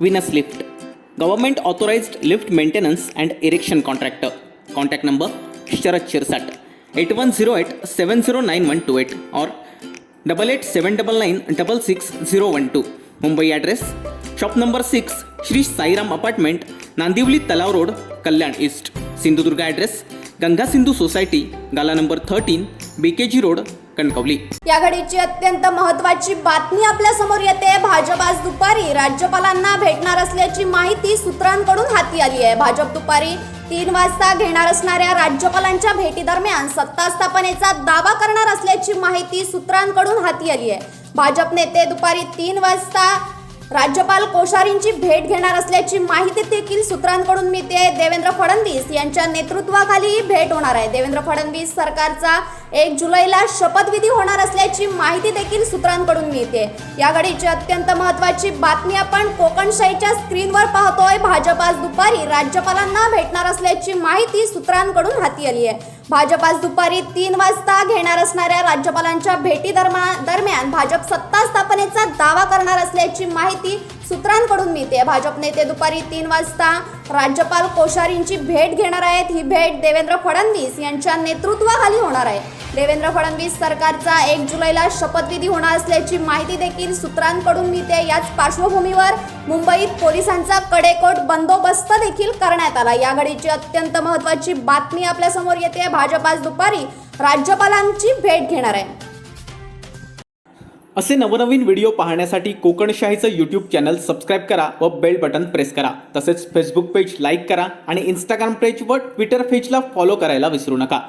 Venus Lift, Government Authorized Lift Maintenance and Erection Contractor. Contact number Sharat Shirsat 8108709128 or 887999666012. Mumbai address shop number 6 Shri Sairam Apartment, Nandivli Talav Road, Kalyan East. Sindhudurga address Ganga Sindhu society, गाला number 13, BKG road, Kankavli. या घडीची अत्यंत महत्त्वाची बातमी आपल्या समोर येते. भाजप आज दुपारी राज्यपालांना भेटणार असल्याची माहिती सूत्रांकडून हाती आली आहे. भाजप दुपारी 3 वाजता घेणार असणाऱ्या राज्यपालांच्या भेटीदरम्यान सत्ता स्थापनेचा दावा करणार असल्याची माहिती सूत्रांकडून हाती आली आहे. भाजप नेते दुपारी 3 वाजता राज्यपाल कोश्यारींची भेट घेणार असल्याची माहिती देखील सूत्रांकडून मिळते. देवेंद्र फडणवीस यांच्या नेतृत्वाखाली ही भेट होणार आहे. देवेंद्र फडणवीस सरकारचा 1 जुलैला शपथविधी होणार असल्याची माहिती देखील सूत्रांकडून मिळते. या घडीची अत्यंत महत्त्वाची बातमी आपण कोकणशाहीच्या स्क्रीनवर पाहतोय. भाजप आज दुपारी राज्यपालांना भेटणार असल्याची माहिती सूत्रांकडून हाती आली आहे. भाजप आज दुपारी 3 वाजता घेणार असणाऱ्या राज्यपालांच्या भेटी दरम्यान भाजप सत्ता स्थापनेचा दावा करणार असल्याची माहिती सूत्रांकडून मिळते. भाजप नेते दुपारी 3 वाजता राज्यपाल कोश्यारींची भेट घेणार आहेत. ही भेट देवेंद्र फडणवीस यांच्या नेतृत्वाखाली होणार आहे. देवेंद्र फडणवीस सरकारचा 1 जुलैला शपथविधी होणार असल्याची माहिती देखील सूत्रांकडून मिळते. याच पार्श्वभूमीवर मुंबईत पोलिसांचा कडेकोट बंदोबस्त देखील करण्यात आला. या घडीची अत्यंत महत्त्वाची बातमी आपल्या समोर येते. भाजप आज दुपारी राज्यपालांची भेट घेणार आहे. असे नवनवीन व्हिडिओ पाहण्यासाठी कोकणशाहीचं यूट्यूब चॅनल सबस्क्राईब करा व बेल बटन प्रेस करा. तसेच फेसबुक पेज लाईक करा आणि इंस्टाग्राम पेज व ट्विटर पेजला फॉलो करायला विसरू नका.